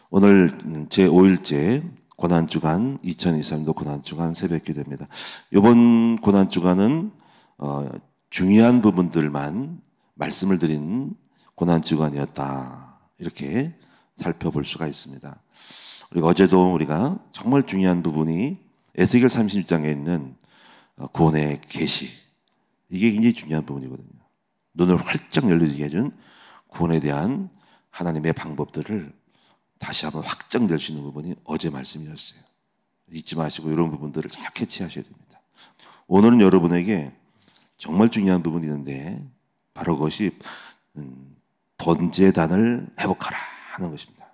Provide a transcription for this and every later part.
오늘 제5일째 고난주간 2023도 고난주간 새벽기도입니다. 이번 고난주간은 중요한 부분들만 말씀을 드린 고난주간이었다, 이렇게 살펴볼 수가 있습니다. 우리가 어제도 우리가 정말 중요한 부분이 에스겔 36장에 있는 구원의 계시, 이게 굉장히 중요한 부분이거든요. 눈을 활짝 열리게 해준 구원에 대한 하나님의 방법들을 다시 한번 확정될 수 있는 부분이 어제 말씀이었어요. 잊지 마시고 이런 부분들을 잘 캐치하셔야 됩니다. 오늘은 여러분에게 정말 중요한 부분이 있는데 바로 그것이 번제단을 회복하라 하는 것입니다.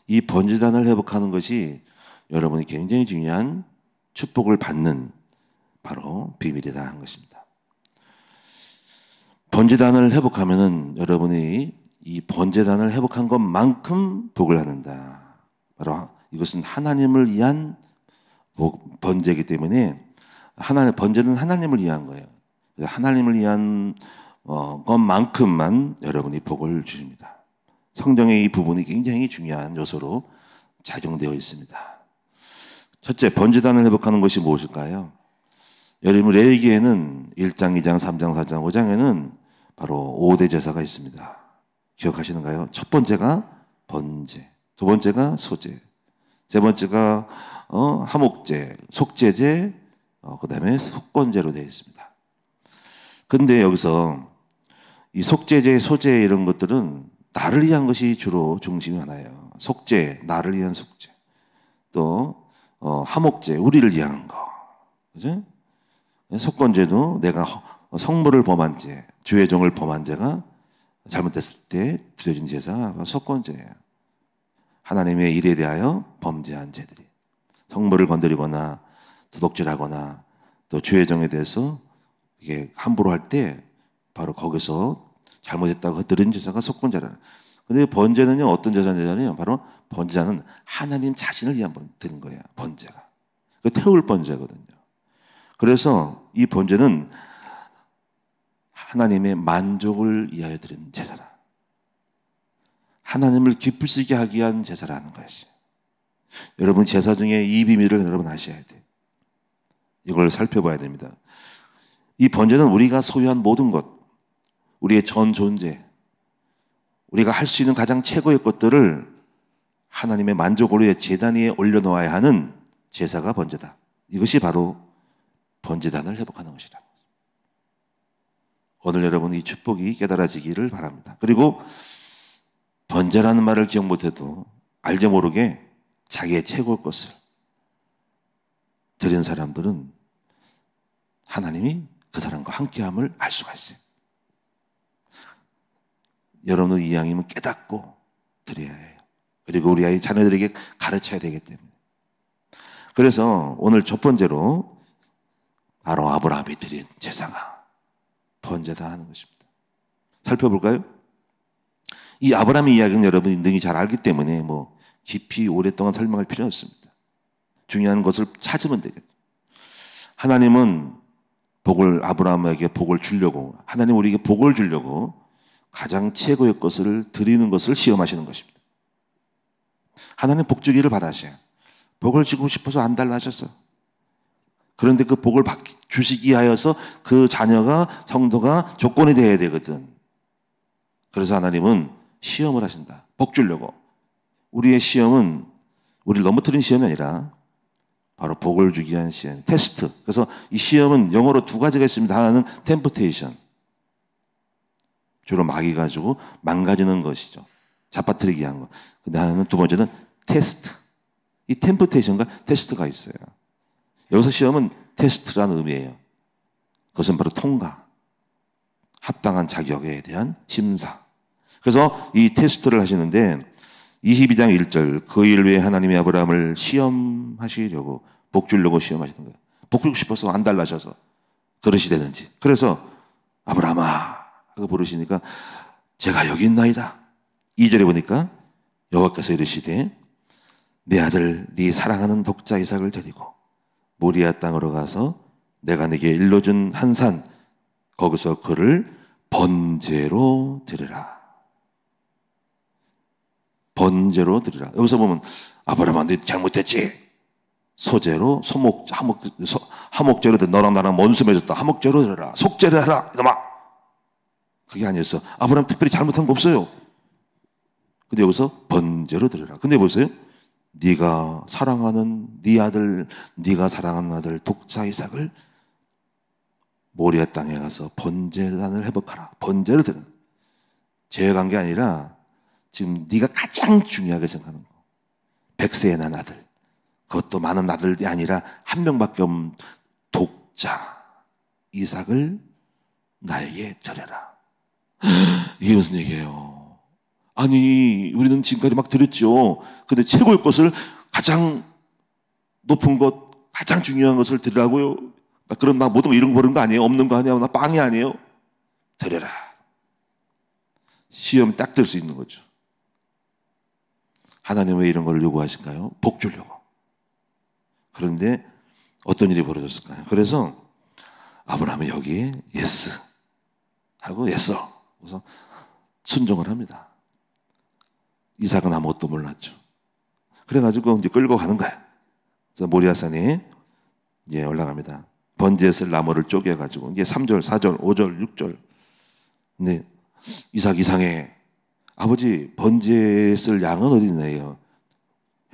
이 번제단을 회복하는 것이 여러분이 굉장히 중요한 축복을 받는 바로 비밀이다 하는 것입니다. 번제단을 회복하면은 여러분이 이 번제단을 회복한 것만큼 복을 받는다. 바로 이것은 하나님을 위한 번제이기 때문에 번제는 하나님을 위한 거예요. 하나님을 위한 것만큼만 여러분이 복을 주십니다. 성경의 이 부분이 굉장히 중요한 요소로 작용되어 있습니다. 첫째, 번제단을 회복하는 것이 무엇일까요? 여러분 레위기에는 1장, 2장, 3장, 4장, 5장에는 바로 5대 제사가 있습니다. 기억하시는가요? 첫 번째가 번제, 두 번째가 소제, 세 번째가 하목제, 속제제, 그 다음에 속건제로 되어 있습니다. 근데 여기서 이 속제제, 소제 이런 것들은 나를 위한 것이 주로 중심이 많아요. 속제, 나를 위한 속제. 또 하목제, 우리를 위한 거. 그죠? 속건제도 내가 성물을 범한 죄, 주의 종을 범한 죄가 잘못됐을 때 드려진 제사가 속건제예요. 하나님의 일에 대하여 범죄한 죄들이, 성물을 건드리거나 도둑질하거나 또 주의 종에 대해서 이게 함부로 할 때 바로 거기서 잘못했다고 드린 제사가 속건제라는. 근데 번제는요, 어떤 제사냐면요, 바로 번제는 하나님 자신을 위한 드린 거예요. 번제가 그 태울 번제거든요. 그래서 이 번제는 하나님의 만족을 위하여 드리는 제사다. 하나님을 기쁘시게 하기 위한 제사라는 것이. 여러분 제사 중에 이 비밀을 여러분 아셔야 돼요. 이걸 살펴봐야 됩니다. 이 번제는 우리가 소유한 모든 것, 우리의 전 존재, 우리가 할 수 있는 가장 최고의 것들을 하나님의 만족을 위해 제단 위에 올려놓아야 하는 제사가 번제다. 이것이 바로 번제단을 회복하는 것이다. 오늘 여러분 이 축복이 깨달아지기를 바랍니다. 그리고 번제라는 말을 기억 못해도 알게 모르게 자기의 최고의 것을 드린 사람들은 하나님이 그 사람과 함께함을 알 수가 있어요. 여러분은 이왕이면 깨닫고 드려야 해요. 그리고 우리 아이 자녀들에게 가르쳐야 되기 때문에. 그래서 오늘 첫 번째로 바로 아브라함이 드린 제사가 번제다 하는 것입니다. 살펴볼까요? 이 아브라함의 이야기는 여러분이 능히 잘 알기 때문에 깊이 오랫동안 설명할 필요 없습니다. 중요한 것을 찾으면 되겠죠. 하나님은 아브라함에게 복을 주려고, 하나님 우리에게 복을 주려고 가장 최고의 것을 드리는 것을 시험하시는 것입니다. 하나님 복 주기를 바라셔요. 복을 주고 싶어서 안 달라 하셨어. 그런데 그 복을 주시기 하여서 그 자녀가, 성도가 조건이 되어야 되거든. 그래서 하나님은 시험을 하신다. 복 주려고. 우리의 시험은 우리를 넘어뜨린 시험이 아니라 바로 복을 주기 위한 시험, 테스트. 그래서 이 시험은 영어로 두 가지가 있습니다. 하나는 템프테이션, 주로 마귀 가지고 망가지는 것이죠. 잡아뜨리기 위한 거. 근데 하나는 두 번째는 테스트. 이 템프테이션과 테스트가 있어요. 여기서 시험은 테스트라는 의미예요. 그것은 바로 통과, 합당한 자격에 대한 심사. 그래서 이 테스트를 하시는데 22장 1절, 그 일을 위해 하나님이 아브라함을 시험하시려고, 복 주려고 시험하시는 거예요. 복 주고 싶어서 안 달라셔서 그릇이 되는지. 그래서 아브라함아 하고 부르시니까 제가 여기 있나이다. 2절에 보니까 여호와께서 이르시되 내 아들 네 사랑하는 독자 이삭을 데리고 모리아 땅으로 가서 내가 네게 일러준 한 산, 거기서 그를 번제로 드리라. 번제로 드리라. 여기서 보면 아브라함아 너 잘못했지. 소제로 화목제로 너랑 나랑 원수 맺었다. 화목제로 드려라. 속제로 해라. 이놈아. 그게 아니었어. 아브라함 특별히 잘못한 거 없어요. 근데 여기서 번제로 드려라. 근데 보세요. 네가 사랑하는 네 아들, 네가 사랑하는 아들 독사 이삭을 모리아 땅에 가서 번제단을 해봐라. 번제로 드려. 제외한 게 아니라 지금 네가 가장 중요하게 생각하는 거. 100세에 난 아들. 그것도 많은 아들이 아니라 한 명밖에 없는 독자 이삭을 나에게 드려라. 이게 무슨 얘기예요? 아니 우리는 지금까지 막 드렸죠. 근데 최고의 것을 가장 높은 것, 가장 중요한 것을 드리라고요. 그럼 나 모든 거 이런 거 버는 거 아니에요? 없는 거 아니에요? 나 빵이 아니에요? 드려라. 시험 딱 들 수 있는 거죠. 하나님은 왜 이런 걸 요구하실까요? 복 주려고. 그런데 어떤 일이 벌어졌을까요? 그래서 아브라함은 여기에 예스 하고 예스. 그래서 순종을 합니다. 이삭은 아무것도 몰랐죠. 그래가지고 이제 끌고 가는 거야. 그래서 모리아산에 이제 올라갑니다. 번제에 쓸 나무를 쪼개가지고 이게 3절, 4절, 5절, 6절. 근데 이삭 이상해. 아버지 번제에 쓸 양은 어디 있나요?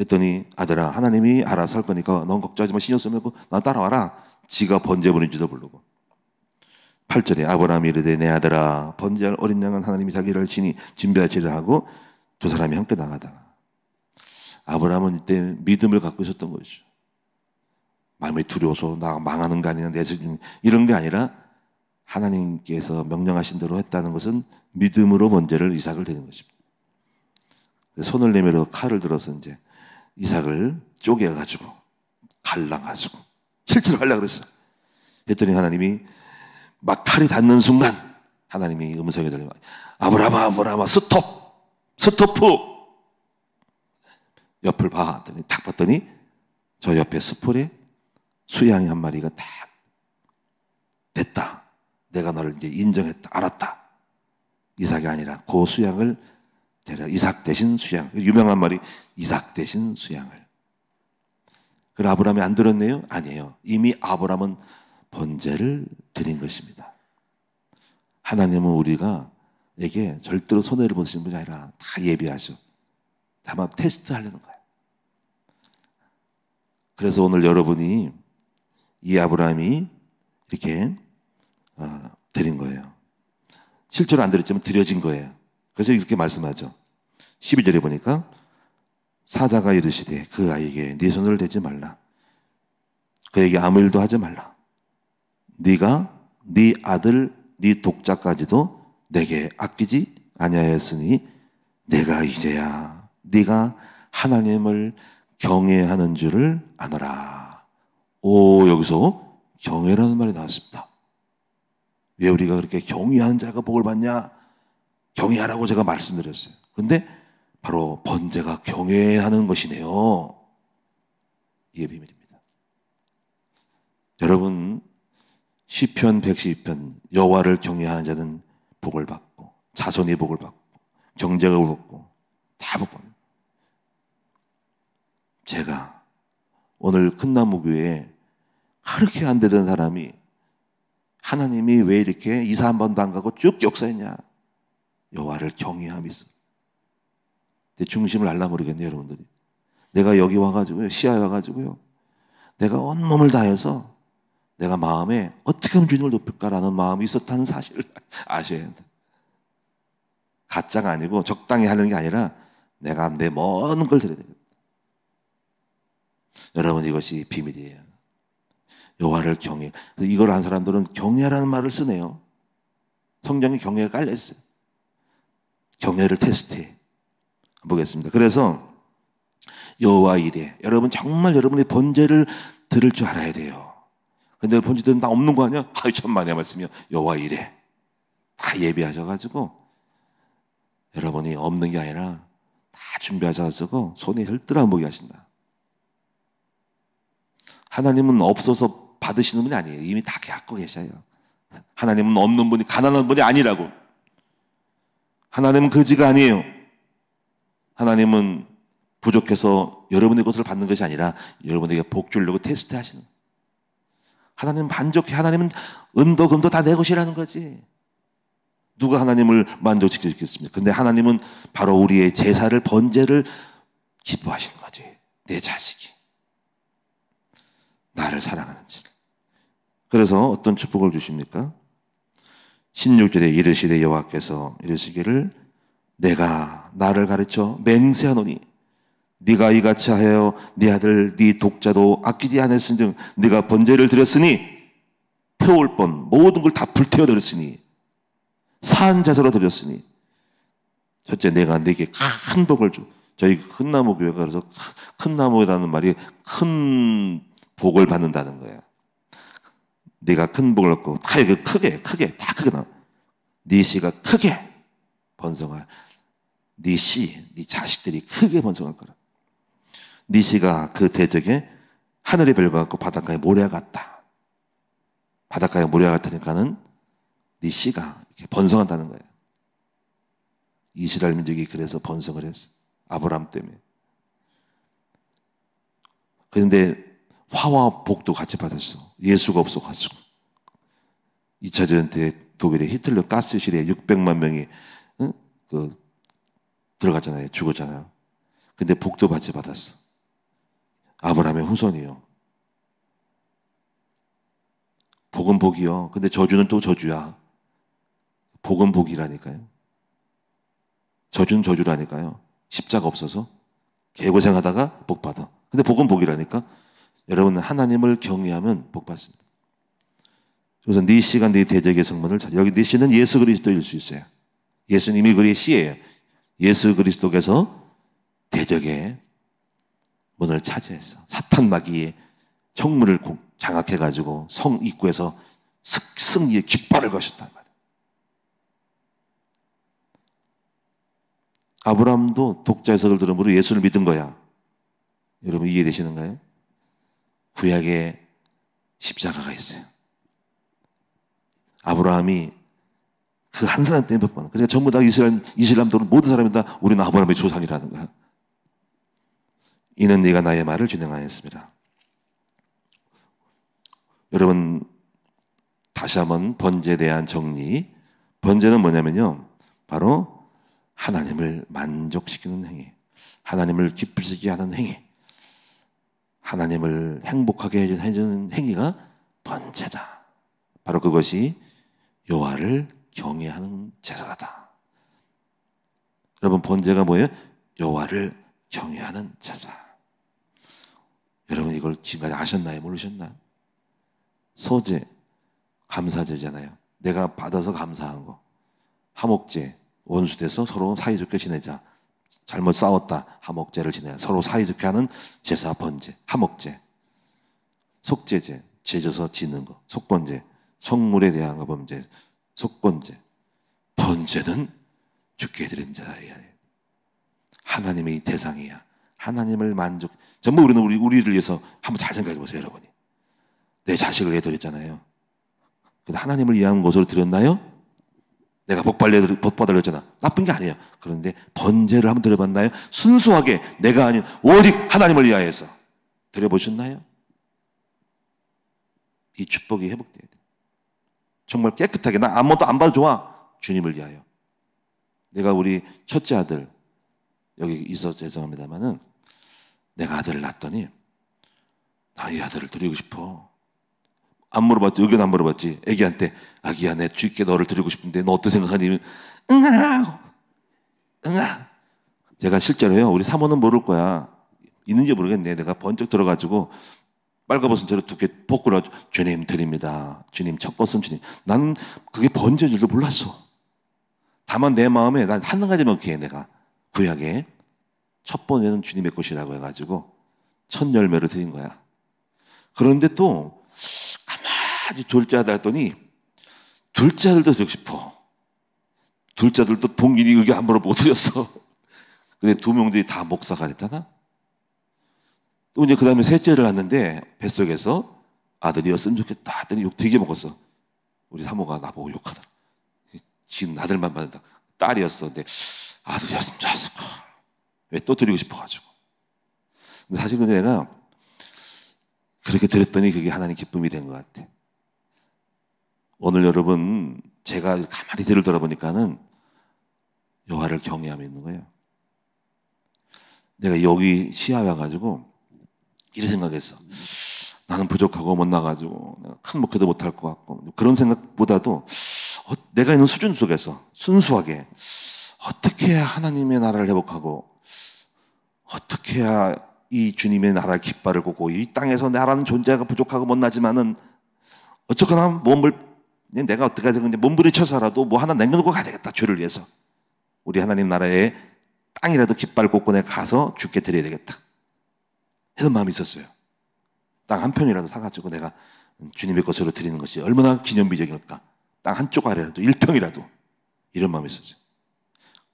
했더니 아들아 하나님이 알아서 할 거니까 넌 걱정하지 마. 신경 쓰지 말고 나 따라와라. 지가 번제 보내주도 부르고. 8절에 아브라함이 이르되 내 아들아 번제할 어린 양은 하나님이 자기를 친히 준비하시리라 하고 두 사람이 함께 나가다가 아브라함은 이때 믿음을 갖고 있었던 거죠. 마음이 두려워서 나 망하는 거 아니냐 이런 게 아니라 하나님께서 명령하신 대로 했다는 것은 믿음으로 번제를 이삭을 드리는 것입니다. 손을 내밀어 칼을 들어서 이제 이삭을 쪼개가지고 갈라가지고 실제로 하려고 그랬어. 했더니 하나님이 막 칼이 닿는 순간 하나님이 음성이 들리고 아브라함아 아브라함아 스토프 옆을 봐. 딱 봤더니 저 옆에 수풀에 수양이 한 마리가 딱 됐다. 내가 너를 이제 인정했다. 알았다. 이삭이 아니라 그 수양을 데려 이삭 대신 수양. 유명한 말이 이삭 대신 수양을. 그래 아브라함이 안 들었네요? 아니에요. 이미 아브라함은 번제를 드린 것입니다. 하나님은 우리가에게 절대로 손해를 보시는 분이 아니라 다 예비하셔. 다만 테스트 하려는 거예요. 그래서 오늘 여러분이 이 아브라함이 이렇게 드린 거예요. 실제로 안 드렸지만 드려진 거예요. 그래서 이렇게 말씀하죠. 12절에 보니까 사자가 이르시되 그 아이에게 네 손을 대지 말라. 그에게 아무 일도 하지 말라. 네가 네 아들 네 독자까지도 내게 아끼지 아니하였으니 내가 이제야 네가 하나님을 경외하는 줄을 아노라. 오, 여기서 경외라는 말이 나왔습니다. 왜 우리가 그렇게 경외하는 자가 복을 받냐? 경외하라고 제가 말씀드렸어요. 근데 바로 번제가 경외하는 것이네요. 이게 비밀입니다. 여러분 시편 112편 여호와를 경외하는 자는 복을 받고 자손이 복을 받고 경제가 복받고 다 복받는. 제가 오늘 큰나무교회에 그렇게 안 되던 사람이 하나님이 왜 이렇게 이사 한 번도 안 가고 쭉 역사했냐? 여호와를 경외함이 있어. 내 중심을 알라 모르겠네요, 여러분들이. 내가 여기 와가지고요, 시야에 와가지고요, 내가 온몸을 다해서 내가 마음에 어떻게 하면 주님을 높일까라는 마음이 있었다는 사실을 아셔야 된다. 가짜가 아니고 적당히 하는 게 아니라 내가 내 모든 걸 드려야 되겠다. 여러분 이것이 비밀이에요. 여호와를 경외. 이걸 한 사람들은 경외라는 말을 쓰네요. 성경에 경외가 깔려있어요. 경외를 테스트해 보겠습니다. 그래서 여호와 이래. 여러분 정말 여러분의 번제를 들을 줄 알아야 돼요. 근데 번제들은 다 없는 거 아니야? 아유 천만의 말씀이요. 여호와 이래. 다 예비하셔가지고 여러분이 없는 게 아니라 다 준비하셔가지고 손에 절대로 안 보게 하신다. 하나님은 없어서 받으시는 분이 아니에요. 이미 다 갖고 계셔요. 하나님은 없는 분이 가난한 분이 아니라고. 하나님은 거지가 아니에요. 하나님은 부족해서 여러분의 것을 받는 것이 아니라 여러분에게 복 주려고 테스트하시는 거예요. 하나님은 만족해. 하나님은 은도 금도 다 내 것이라는 거지. 누가 하나님을 만족시키겠습니까? 근데 하나님은 바로 우리의 제사를, 번제를 기뻐하시는 거지. 내 자식이 나를 사랑하는지. 그래서 어떤 축복을 주십니까? 16절에 이르시되 여호와께서 이르시기를 내가 나를 가르쳐 맹세하노니 네가 이같이 하여 네 아들 네 독자도 아끼지 않았은즉 네가 번제를 드렸으니 태울 뻔 모든 걸 다 불태워 드렸으니 사한 자세로 드렸으니 첫째 내가 네게 큰 복을 주. 저희 큰 나무 교회가 그래서 큰 나무라는 말이 큰 복을 받는다는 거야. 네가 큰 복을 얻고 다 이거 크게 다 크게 나. 네 씨가 크게 번성할. 네 씨, 네 자식들이 크게 번성할 거라. 네 씨가 그 대적에 하늘의 별과 같고 바닷가의 모래 같다. 바닷가의 모래 같으니까는 네 씨가 이렇게 번성한다는 거예요. 이스라엘 민족이 그래서 번성을 했어. 아브라함 때문에. 그런데 화와 복도 같이 받았어. 예수가 없어가지고. 2차 대전 때 독일의 히틀러 가스실에 600만 명이 들어갔잖아요. 죽었잖아요. 근데 복도 같이 받았어. 아브라함의 후손이요. 복은 복이요. 근데 저주는 또 저주야. 복은 복이라니까요. 저주는 저주라니까요. 십자가 없어서 개고생하다가 복 받아. 근데 복은 복이라니까. 여러분은 하나님을 경외하면 복 받습니다. 그래서 네 씨가 네 대적의 성문을 찾아. 여기 네 씨는 예수 그리스도일 수 있어요. 예수님이 그의 씨예요. 예수 그리스도께서 대적의 문을 차지해서 사탄 마귀의 청문을 장악해가지고 성 입구에서 승리의 깃발을 거셨단 말이에요. 아브라함도 독자의 석을 들음으로 예수를 믿은 거야. 여러분 이해되시는가요? 구약에 십자가가 있어요. 아브라함이 그 한 사람 때문에 못 받는. 그러니까 전부 다 이슬람들은 모든 사람이 다 우리는 아브라함의 조상이라는 거야. 이는 네가 나의 말을 준행하였습니다. 여러분 다시 한번 번제에 대한 정리. 번제는 뭐냐면요. 바로 하나님을 만족시키는 행위. 하나님을 기쁘시게 하는 행위. 하나님을 행복하게 해주는 행위가 번제다. 바로 그것이 여호와를 경외하는 제사다. 여러분 번제가 뭐예요? 여호와를 경외하는 제사. 여러분 이걸 지금까지 아셨나요? 모르셨나요? 소제, 감사제잖아요. 내가 받아서 감사한 거. 화목제, 원수돼서 서로 사이좋게 지내자. 잘못 싸웠다. 화목제를 지내자. 서로 사이좋게 하는 제사 번제, 화목제. 속제제, 죄져서 지는 거. 속번제, 성물에 대한 거 범죄. 속번제. 번제는 죽게 드린 자야. 하나님의 대상이야. 하나님을 만족. 전부 우리는 우리를 위해서 한번 잘 생각해 보세요, 여러분이. 내 자식을 내드렸잖아요. 근데 하나님을 위한 것으로 드렸나요? 내가 복 받으려잖아. 나쁜 게 아니에요. 그런데 번제를 한번 드려봤나요? 순수하게 내가 아닌 오직 하나님을 위하여서 드려보셨나요? 이 축복이 회복돼야 돼. 정말 깨끗하게. 나 아무것도 안 봐도 좋아. 주님을 위하여. 내가 우리 첫째 아들 여기 있어서 죄송합니다만은 내가 아들을 낳았더니 나 이 아들을 드리고 싶어. 안 물어봤지. 의견 안 물어봤지. 애기한테 아기야 내 주께 너를 드리고 싶은데 너 어떻게 생각하니? 응아. 제가 실제로요. 우리 사모는 모를 거야. 있는지 모르겠네. 내가 번쩍 들어가지고 빨가벗은 채로 두 개 포크로 주님 드립니다. 주님 첫 것은 주님. 나는 그게 번제인 줄도 몰랐어. 다만 내 마음에 난 한 가지만 기해 내가 구약에 첫 번째는 주님의 것이라고 해가지고 첫 열매를 드린 거야. 그런데 또 가만히 둘째 아들 했더니 둘째 아들도 드리고 싶어. 둘째 아들도 동일이 의견 안 물어보고 드렸어. 근데 두 명들이 다 목사가 됐잖아. 또 이제 그 다음에 셋째를 낳는데 뱃속에서 아들이었으면 좋겠다 했더니 욕 되게 먹었어. 우리 사모가 나보고 욕하더라. 지금 아들만 받는다. 딸이었어. 근데 아들이었으면 좋았을까. 왜 또 드리고 싶어가지고. 근데 사실 근데 내가 그렇게 드렸더니 그게 하나님 기쁨이 된 것 같아. 오늘 여러분 제가 가만히 뒤를 돌아보니까는 여호와를 경외함이 있는 거예요. 내가 여기 시야에 와가지고 이런 생각했어. 나는 부족하고 못나가지고 내가 큰 목회도 못할 것 같고, 그런 생각보다도 내가 있는 수준 속에서 순수하게 어떻게 해야 하나님의 나라를 회복하고, 어떻게 해야 이 주님의 나라의 깃발을 꽂고, 이 땅에서 나라는 존재가 부족하고 못나지만은 어쨌거나 내가 어떻게 하든 몸부림쳐서라도 뭐 하나 남겨놓고 가야 되겠다, 주를 위해서. 우리 하나님 나라에 땅이라도 깃발 꽂고 내가 가서 주께 드려야 되겠다, 이런 마음이 있었어요. 땅 한 편이라도 사가지고 내가 주님의 것으로 드리는 것이 얼마나 기념비적일까. 땅 한 쪼가리라도 1평이라도, 이런 마음이 있었어요.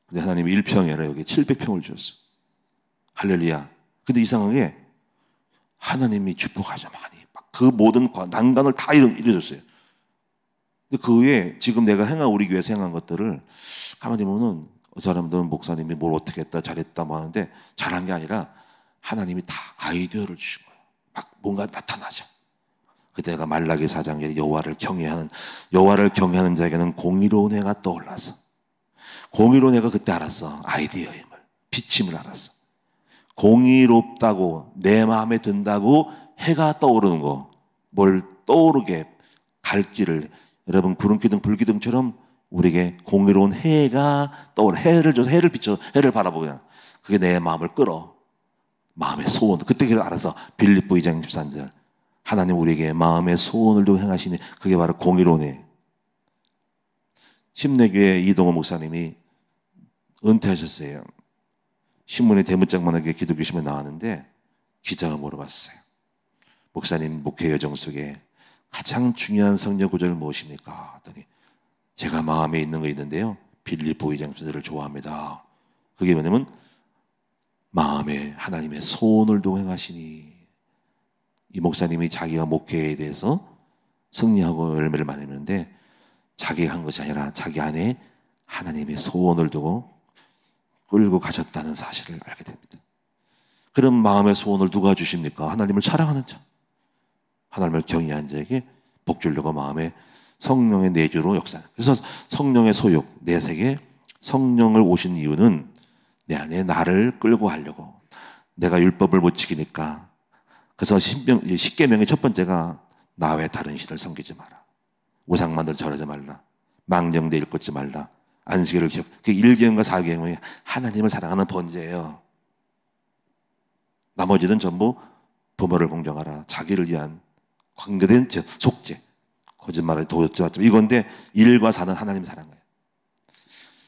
근데 하나님이 1평이 아니라 여기 700평을 주셨어. 할렐루야. 근데 이상하게 하나님이 축복하자 많이 그 모든 난관을 다 이뤄줬어요. 근데 그 후에 지금 내가 우리 교회에서 행한 것들을 가만히 보면 사람들은 목사님이 뭘 어떻게 했다 잘했다 뭐 하는데, 잘한 게 아니라 하나님이 다 아이디어를 주신 거예요. 막 뭔가 나타나죠. 그때 내가 말라기 4장에 여호와를 경외하는 자에게는 공의로운 해가 떠올라서, 공의로운 해가 그때 알았어. 아이디어의 힘을, 비침을 알았어. 공의롭다고 내 마음에 든다고 해가 떠오르는 거, 뭘 떠오르게 갈 길을, 여러분 구름기둥 불기둥처럼 우리에게 공의로운 해가 떠오르, 해를 줘서 해를 비춰 해를 바라보고, 그게 내 마음을 끌어. 마음의 소원. 그때 알아서 빌립보 2장 13절 하나님 우리에게 마음의 소원을 두고 행하시니 그게 바로 공의로운 해. 심내교회 이동호 목사님이 은퇴하셨어요. 신문에 대문짝만하게 기독교신문에 나왔는데 기자가 물어봤어요. 목사님 목회 여정 속에 가장 중요한 성경 구절은 무엇입니까? 하더니 제가 마음에 있는 거 있는데요, 빌립보 2장 13절을 좋아합니다. 그게 뭐냐면 마음에 하나님의 소원을 두고 행하시니. 이 목사님이 자기가 목회에 대해서 승리하고 열매를 많이 내는데 자기가 한 것이 아니라 자기 안에 하나님의 소원을 두고 끌고 가셨다는 사실을 알게 됩니다. 그런 마음의 소원을 누가 주십니까? 하나님을 사랑하는 자, 하나님을 경외한 자에게 복 주려고 마음에 성령의 내주로 역사하는. 그래서 성령의 소욕, 내세계 성령을 오신 이유는 내 안에 나를 끌고 가려고. 내가 율법을 못 지키니까. 그래서 십계명의 첫 번째가 나 외 다른 신을 섬기지 마라. 우상만들 절하지 말라. 망령되 일컫지 말라. 안식일을 기억. 그 1계명과 4계명이 하나님을 사랑하는 번제예요. 나머지는 전부 부모를 공경하라. 자기를 위한 관계된 속죄. 거짓말을 도였죠. 이건데 1과 4는 하나님 사랑해요.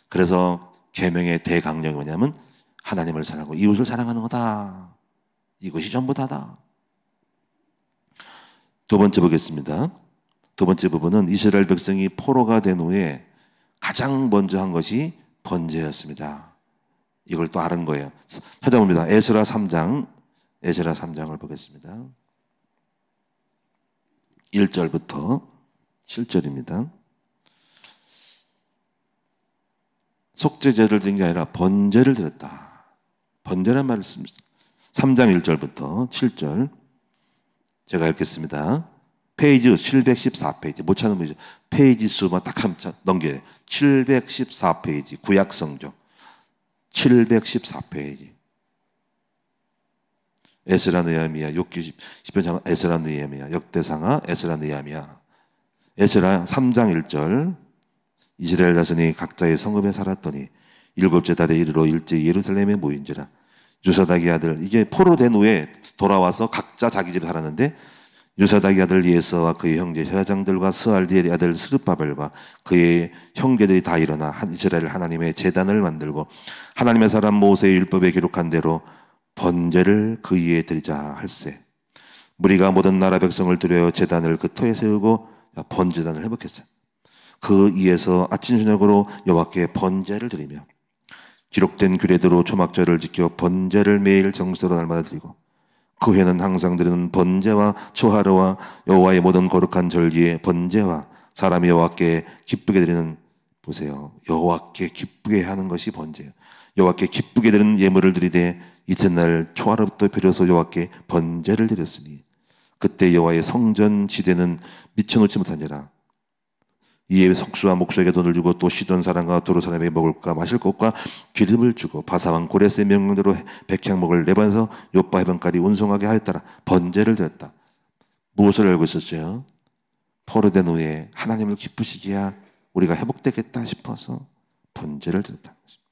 그래서 계명의 대강령이 뭐냐면 하나님을 사랑하고 이웃을 사랑하는 거다. 이것이 전부 다다. 두 번째 보겠습니다. 두 번째 부분은 이스라엘 백성이 포로가 된 후에 가장 먼저 한 것이 번제였습니다. 이걸 또 아는 거예요. 찾아봅니다. 에스라 3장을 보겠습니다. 1절부터 7절입니다. 속죄제를 드린 게 아니라 번제를 드렸다. 번제란 말을 씁니다. 3장 1절부터 7절 제가 읽겠습니다. 페이지 714페이지 못 찾는 분이죠. 페이지 수만 딱 한 넘겨요. 714페이지 구약성경 714페이지 에스라 느헤미야 욥기 10편 에스라 느헤미야 역대상하 에스라 느헤미야 에스라 3장 1절 이스라엘 자손이 각자의 성읍에 살았더니 일곱째 달에 이르러 일제 예루살렘에 모인지라. 요사닥의 아들, 이게 포로된 후에 돌아와서 각자 자기 집에 살았는데 요사닥의 아들 예서와 그의 형제 제사장들과 스알디엘의 아들 스룹바벨과 그의 형제들이 다 일어나 이스라엘 하나님의 제단을 만들고 하나님의 사람 모세의 율법에 기록한 대로 번제를 그 위에 드리자 할세. 무리가 모든 나라 백성을 들여 제단을 그 터에 세우고 번제단을 회복했어요. 그 위에서 아침 저녁으로 여호와께 번제를 드리며 기록된 규례대로 초막절을 지켜 번제를 매일 정수로 날마다 드리고 그 해는 항상 드리는 번제와 초하루와 여호와의 모든 거룩한 절기의 번제와 사람이 여호와께 기쁘게 드리는, 보세요, 여호와께 기쁘게 하는 것이 번제예요. 여호와께 기쁘게 되는 예물을 드리되 이튿날 초하루부터 비로소 여호와께 번제를 드렸으니 그때 여호와의 성전 지대는 미쳐놓지 못하니라. 이에 석수와 목수에게 돈을 주고 또 시돈 사람과 도로 사람에게 먹을 것과 마실 것과 기름을 주고 바사왕 고레스의 명령대로 백향목을 레반에서 요빠 해변까지 운송하게 하였더라. 번제를 드렸다. 무엇을 알고 있었어요? 포로된 후에 하나님을 기쁘시기야 우리가 회복되겠다 싶어서 번제를 드렸다는 것입니다.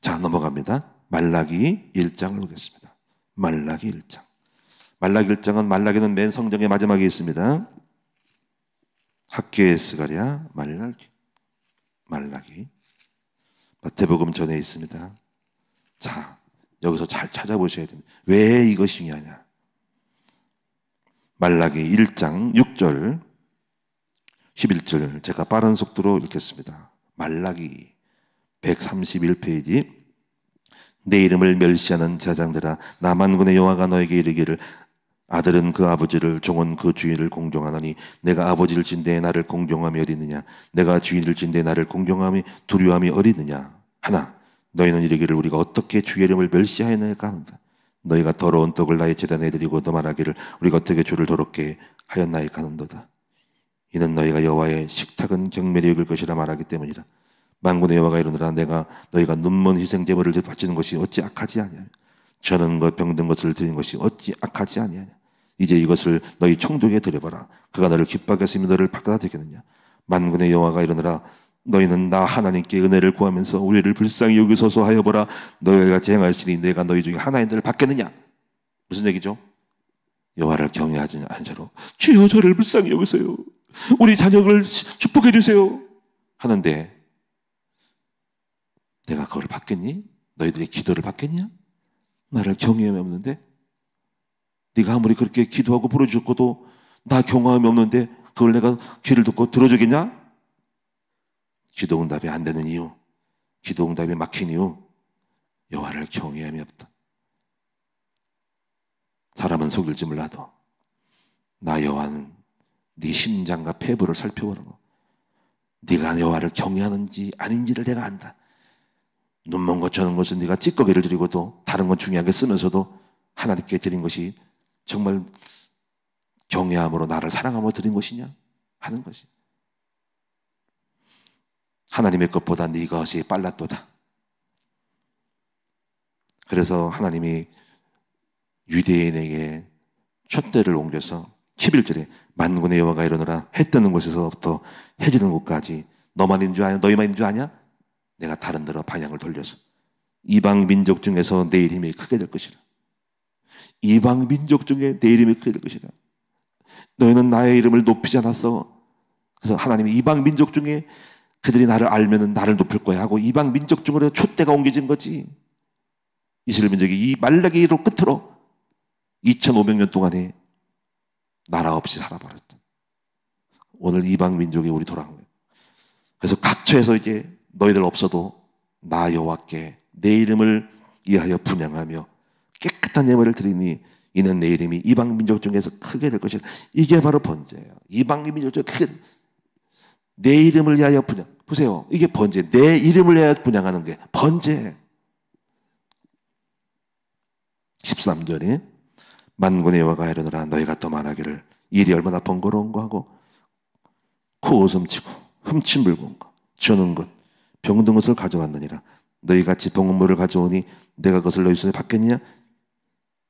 자, 넘어갑니다. 말라기 1장을 보겠습니다. 말라기 1장. 말라기 1장은 말라기는 맨 성경의 마지막에 있습니다. 학교에 스가랴, 말라기. 마태복음 전에 있습니다. 자, 여기서 잘 찾아보셔야 됩니다. 왜 이것이 중요하냐? 말라기 1장 6절 11절 제가 빠른 속도로 읽겠습니다. 말라기 131페이지. 내 이름을 멸시하는 제사장들아 나 만군의 여호와가 너에게 이르기를 아들은 그 아버지를 종은 그 주인을 공경하나니 내가 아버지를 진대에 나를 공경함이 어디느냐 내가 주인을 진대에 나를 공경함이 두려움이 어디느냐 하나 너희는 이르기를 우리가 어떻게 주의 이름을 멸시하였나이까 하는다. 너희가 더러운 떡을 나의 제단에 드리고 너 말하기를 우리가 어떻게 주를 더럽게 하였나이까 하는도다. 이는 너희가 여호와의 식탁은 경멸히 여길 것이라 말하기 때문이라. 만군의 여호와가 이르노라 내가 너희가 눈먼 희생 제물을 바치는 것이 어찌 악하지 아니하냐 저는 것 병든 것을 드린 것이 어찌 악하지 아니하냐. 이제 이것을 너희 총독에게 드려봐라. 그가 너를 기뻐하게 했으면 너를 바꾸다 되겠느냐. 만군의 여호와가 이르노라 너희는 나 하나님께 은혜를 구하면서 우리를 불쌍히 여기소서 하여 보라. 너희가 재행할지니 내가 너희 중에 하나인 자를 받겠느냐. 무슨 얘기죠? 여호와를 경외하지 않은 자로 주여 저를 불쌍히 여기세요. 우리 자녀를 축복해 주세요 하는데 내가 그걸 받겠니? 너희들의 기도를 받겠냐? 나를 경외함이 없는데 네가 아무리 그렇게 기도하고 부르짖고도 나 경외함이 없는데 그걸 내가 귀를 듣고 들어주겠냐? 기도 응답이 안 되는 이유, 기도 응답이 막힌 이유, 여호와를 경외함이 없다. 사람은 속일지 몰라도 나 여호와는 네 심장과 폐부를 살펴보라고. 네가 여호와를 경외하는지 아닌지를 내가 안다. 눈먼 것 저는 것은 네가 찌꺼기를 드리고도 다른 건 중요하게 쓰면서도 하나님께 드린 것이 정말 경외함으로 나를 사랑함으로 드린 것이냐 하는 것이. 하나님의 것보다 네 것이 빨랐도다. 그래서 하나님이 유대인에게 촛대를 옮겨서 11절에 만군의 여호와가 이르노라 해 뜨는 곳에서부터 해 지는 곳까지 너만 있는 줄 아냐? 너희만 있는 줄 아냐? 내가 다른 데로 방향을 돌려서 이방 민족 중에서 내 이름이 크게 될 것이라. 이방 민족 중에 내 이름이 크게 될 것이라. 너희는 나의 이름을 높이지 않았어. 그래서 하나님이 이방 민족 중에 그들이 나를 알면은 나를 높일 거야 하고 이방 민족 중으로 촛대가 옮겨진 거지. 이스라엘 민족이 이 말라기로 끝으로 2500년 동안에 나라 없이 살아버렸다. 오늘 이방 민족이 우리 돌아온 거예요. 그래서 각처에서 이제 너희들 없어도 나 여호와께 내 이름을 위하여 분향하며 깨끗한 예물을 드리니 이는 내 이름이 이방 민족 중에서 크게 될 것이다. 이게 바로 번제예요. 이방 민족 중에 크게 내 이름을 위하여 분향. 보세요. 이게 번제. 내 이름을 위하여 분향하는 게 번제. 13절에 만군의 여호와가 이르노라 너희가 또 말하기를 일이 얼마나 번거로운가 하고 코웃음 치고 흠칫 물고 저는 것 병든 것을 가져왔느니라. 너희 같이 봉헌물을 가져오니 내가 그것을 너희 손에 받겠느냐?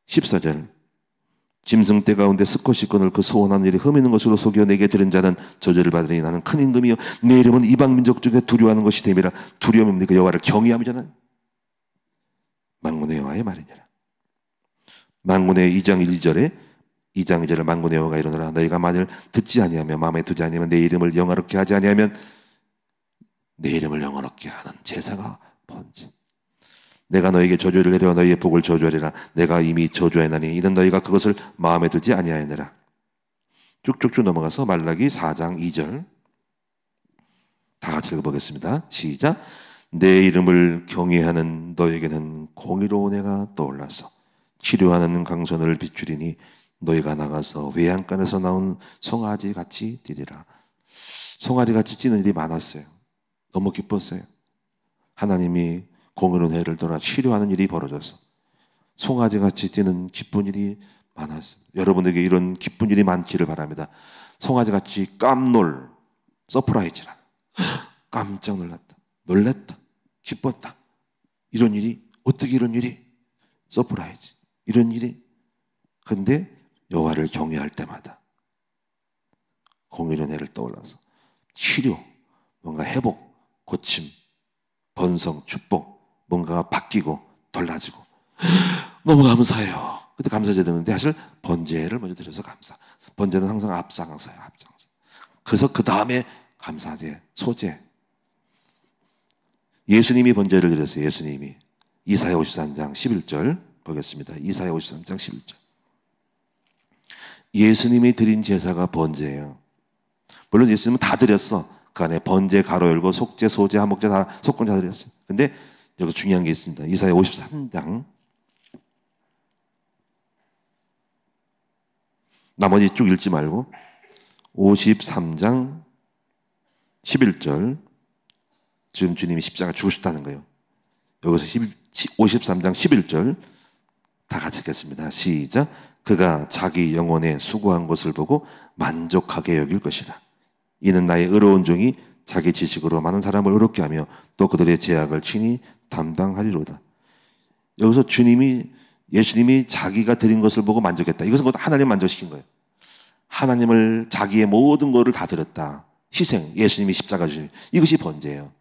14절 짐승떼 가운데 스컷이 건을 그 소원하는 일이 흠 있는 것으로 속여 내게 들은 자는 저주를 받으니 나는 큰 임금이요 내 이름은 이방 민족 중에 두려워하는 것이 됨이라. 두려움입니까? 여호와를 경외함이잖아요. 만군의 여호와의 말이니라. 만군의 2장 1절에 2장 2절에 만군의 여호와가 이르노라 너희가 만일 듣지 아니하며 마음에 두지 아니하면 내 이름을 영화롭게 하지 아니하면 내 이름을 영화롭게 하는 제사가 번제. 내가 너에게 저주를 내려 너희의 복을 저주하리라. 내가 이미 저주하였나니 이는 너희가 그것을 마음에 두지 아니하였느라. 쭉쭉쭉 넘어가서 말라기 4장 2절 다 같이 읽어보겠습니다. 시작. 내 이름을 경외하는 너에게는 공의로운 해가 떠올라서 치료하는 강선을 비추리니 너희가 나가서 외양간에서 나온 송아지 같이 뛰리라. 송아지 같이 뛰는 일이 많았어요. 너무 기뻤어요. 하나님이 공의로운 해를 돌아 치료하는 일이 벌어져서 송아지같이 뛰는 기쁜 일이 많았습니다. 여러분에게 이런 기쁜 일이 많기를 바랍니다. 송아지같이 깜놀, 서프라이즈라. 깜짝 놀랐다, 놀랬다, 기뻤다. 이런 일이, 어떻게 이런 일이? 서프라이즈, 이런 일이. 근데 여호와를 경외할 때마다 공의로운 해를 떠올라서 치료, 뭔가 회복, 고침, 번성, 축복, 뭔가가 바뀌고 달라지고 너무 감사해요. 그때 감사제 드는데 사실 번제를 먼저 드려서 감사. 번제는 항상 앞장서요, 앞장서. 그래서 그 다음에 감사제, 소제. 예수님이 번제를 드렸어요. 예수님이. 이사야 53장 11절 보겠습니다. 이사야 53장 11절. 예수님이 드린 제사가 번제예요. 물론 예수님은 다 드렸어. 그 안에 번제, 가로 열고 속죄, 소제, 한목제 다 속건 다 드렸어요. 근데 여기 중요한 게 있습니다. 이사야 53장. 나머지 쭉 읽지 말고 53장 11절. 지금 주님이 십자가 죽으셨다는 거예요. 여기서 53장 11절 다 같이 읽겠습니다. 시작. 그가 자기 영혼에 수고한 것을 보고 만족하게 여길 것이라. 이는 나의 의로운 종이 자기 지식으로 많은 사람을 의롭게 하며 또 그들의 죄악을 친히 담당하리로다. 여기서 예수님이 자기가 드린 것을 보고 만족했다. 이것은 하나님 만족시킨 거예요. 하나님을 자기의 모든 것을 다 드렸다. 희생, 예수님이 십자가 주신 이것이 번제예요.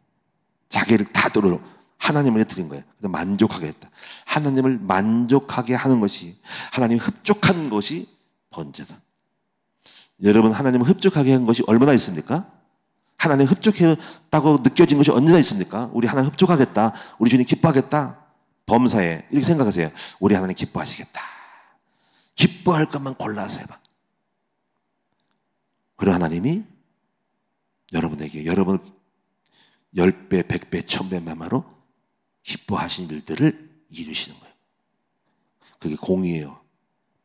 자기를 다 드려 하나님을 드린 거예요. 그래서 만족하게 했다. 하나님을 만족하게 하는 것이, 하나님 흡족한 것이 번제다. 여러분, 하나님을 흡족하게 한 것이 얼마나 있습니까? 하나님 흡족했다고 느껴진 것이 언제나 있습니까? 우리 하나님 흡족하겠다, 우리 주님 기뻐하겠다, 범사에 이렇게 생각하세요. 우리 하나님 기뻐하시겠다. 기뻐할 것만 골라서 해봐. 그리고 하나님이 여러분에게, 여러분 10배, 100배, 1000배 마마로 기뻐하신 일들을 이루시는 거예요. 그게 공의예요.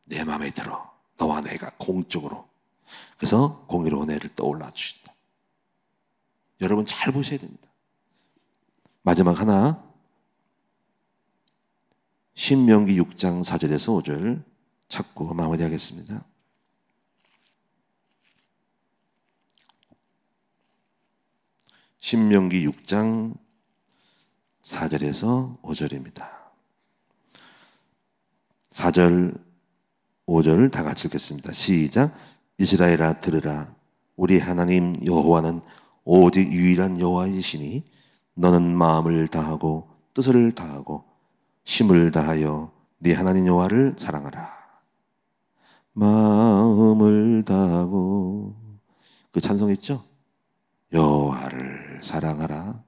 내 마음에 들어. 너와 내가 공적으로. 그래서 공의로운 해를 떠올라 주신다. 여러분 잘 보셔야 됩니다. 마지막 하나, 신명기 6장 4절에서 5절 찾고 마무리하겠습니다. 신명기 6장 4절에서 5절입니다. 4절, 5절 다 같이 읽겠습니다. 시작. 이스라엘아 들으라. 우리 하나님 여호와는 오직 유일한 여호와이시니 너는 마음을 다하고 뜻을 다하고 힘을 다하여 네 하나님 여호와를 사랑하라. 마음을 다하고, 그 찬송 있죠? 여호와를 사랑하라.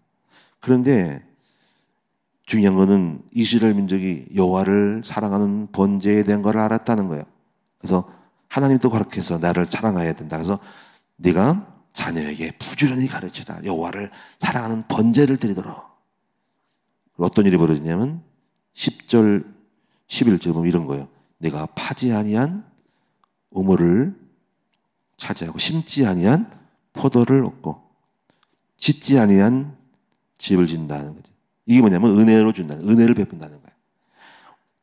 그런데 중요한 것은 이스라엘 민족이 여호와를 사랑하는 번제에 대한 걸 알았다는 거예요. 그래서 하나님도 그렇게 해서 나를 사랑해야 된다. 그래서 네가 자녀에게 부지런히 가르치라. 여호와를 사랑하는 번제를 드리도록. 어떤 일이 벌어지냐면 10절, 11절 보면 이런 거예요. 내가 파지 아니한 우물을 차지하고 심지 아니한 포도를 얻고 짓지 아니한 집을 짓는다는 거죠. 이게 뭐냐면 은혜로 준다는, 은혜를 베푼다는 거예요.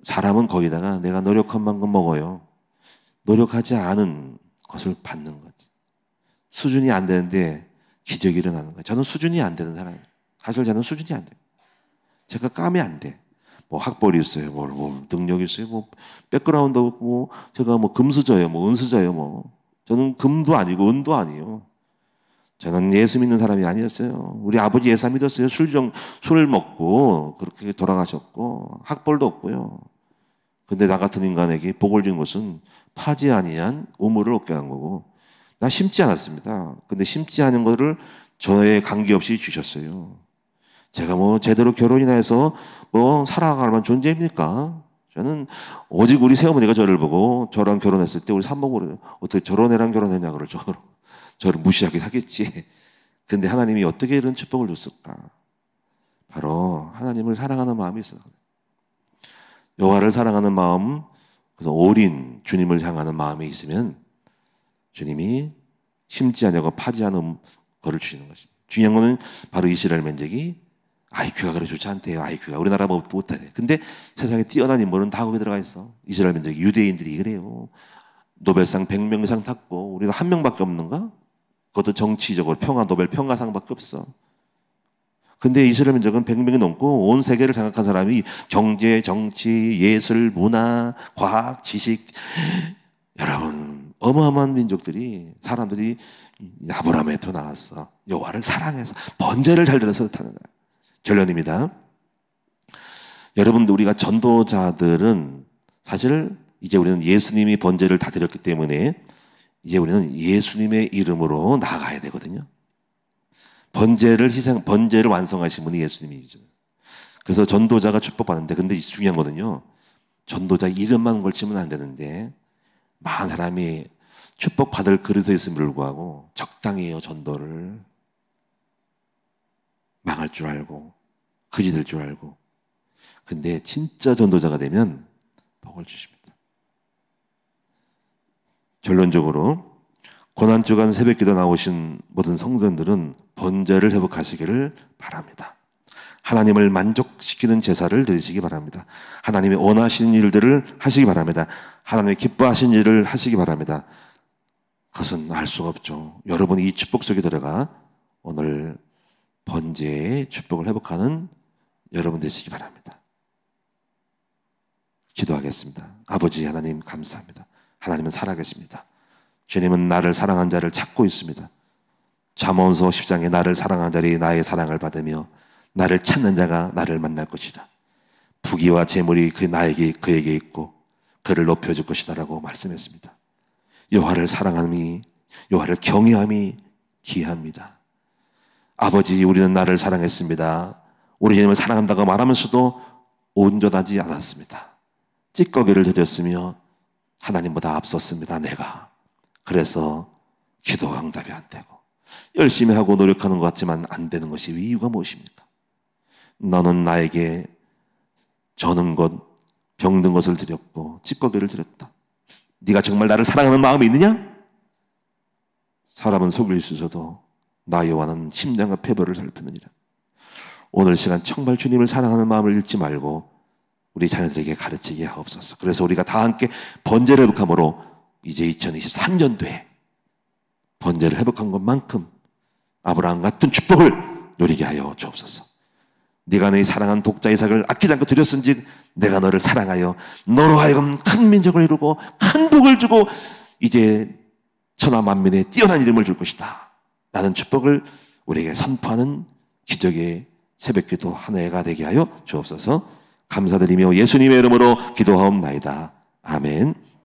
사람은 거기다가 내가 노력한 만큼 먹어요. 노력하지 않은 것을 받는 거지. 수준이 안 되는데 기적이 일어나는 거예요. 저는 수준이 안 되는 사람이에요. 사실 저는 수준이 안 돼요. 제가 까면 안 돼. 뭐 학벌이 있어요, 뭐 능력이 있어요, 뭐 백그라운드 없고, 뭐 제가 뭐 금수저예요, 뭐 은수저예요, 뭐 저는 금도 아니고 은도 아니에요. 저는 예수 믿는 사람이 아니었어요. 우리 아버지 예수 믿었어요. 술 먹고 그렇게 돌아가셨고 학벌도 없고요. 근데 나 같은 인간에게 복을 준 것은 파지 아니한 우물을 얻게 한 거고, 나 심지 않았습니다. 근데 심지 않은 거를 저에 관계없이 주셨어요. 제가 뭐 제대로 결혼이나 해서 뭐 살아갈 만한 존재입니까? 저는 오직 우리 새어머니가 저를 보고 저랑 결혼했을 때 우리 산모가 어떻게 저런 애랑 결혼했냐 그럴 정도로 저를 무시하긴 하겠지. 근데 하나님이 어떻게 이런 축복을 줬을까? 바로 하나님을 사랑하는 마음이 있어요. 여호와를 사랑하는 마음, 그래서 올인 주님을 향하는 마음이 있으면 주님이 심지 않냐고 파지 않은 거를 주시는 것입니다. 중요한 거는 바로 이스라엘 민족이 IQ가 그래 좋지 않대요. IQ가 우리나라 못해. 근데 세상에 뛰어난 인물은 다 거기 들어가 있어. 이스라엘 민족, 유대인들이 그래요. 노벨상 100명상 탔고 우리가 한 명밖에 없는가? 그것도 정치적으로 노벨 평화상밖에 없어. 근데 이스라엘 민족은 100명이 넘고 온 세계를 장악한 사람이 경제, 정치, 예술, 문화, 과학, 지식, 여러분 어마어마한 민족들이 사람들이 아브라함에도 나왔어. 여호와를 사랑해서 번제를 잘 들어서 타는 거야. 결론입니다. 여러분들 우리가 전도자들은 사실 이제 우리는 예수님이 번제를 다 드렸기 때문에 이제 우리는 예수님의 이름으로 나아가야 되거든요. 번제를 완성하신 분이 예수님이죠. 그래서 전도자가 축복받는데, 근데 중요한 거는요, 전도자 이름만 걸치면 안 되는데, 많은 사람이 축복받을 그릇에 있음에도 불구하고 적당히 해요, 전도를. 망할 줄 알고, 거지 될 줄 알고. 근데 진짜 전도자가 되면 복을 주십니다. 결론적으로 고난주간 새벽기도 나오신 모든 성도들은 번제를 회복하시기를 바랍니다. 하나님을 만족시키는 제사를 드리시기 바랍니다. 하나님이 원하시는 일들을 하시기 바랍니다. 하나님이 기뻐하시는 일을 하시기 바랍니다. 그것은 알 수가 없죠. 여러분이 이 축복 속에 들어가 오늘 번제의 축복을 회복하는 여러분 되시기 바랍니다. 기도하겠습니다. 아버지 하나님 감사합니다. 하나님은 살아계십니다. 주님은 나를 사랑한 자를 찾고 있습니다. 잠언서 10장에 나를 사랑한 자들이 나의 사랑을 받으며 나를 찾는 자가 나를 만날 것이다. 부귀와 재물이 그에게 있고 그를 높여줄 것이다라고 말씀했습니다. 여호와를 사랑함이, 여호와를 경외함이 귀합니다. 아버지, 우리는 나를 사랑했습니다. 우리 주님을 사랑한다고 말하면서도 온전하지 않았습니다. 찌꺼기를 드렸으며 하나님보다 앞섰습니다, 내가. 그래서 기도가 응답이 안 되고 열심히 하고 노력하는 것 같지만 안 되는 것이 이유가 무엇입니까? 너는 나에게 저는 것, 병든 것을 드렸고 찌꺼기를 드렸다. 네가 정말 나를 사랑하는 마음이 있느냐? 사람은 속일 수 있어도 나 여호와는 심장과 폐부를 살피느니라. 오늘 시간 정말 주님을 사랑하는 마음을 잃지 말고 우리 자녀들에게 가르치게 하옵소서. 그래서 우리가 다 함께 번제를 회복함으로 이제 2023년도에 번제를 회복한 것만큼 아브라함 같은 축복을 누리게 하여 주옵소서. 네가 내 사랑한 독자 이삭을 아끼지 않고 드렸은지 내가 너를 사랑하여 너로 하여금 큰 민족을 이루고 큰 복을 주고 이제 천하 만민에 뛰어난 이름을 줄 것이다 라는 축복을 우리에게 선포하는 기적의 새벽기도 한 해가 되게 하여 주옵소서. 감사드리며 예수님의 이름으로 기도하옵나이다. 아멘.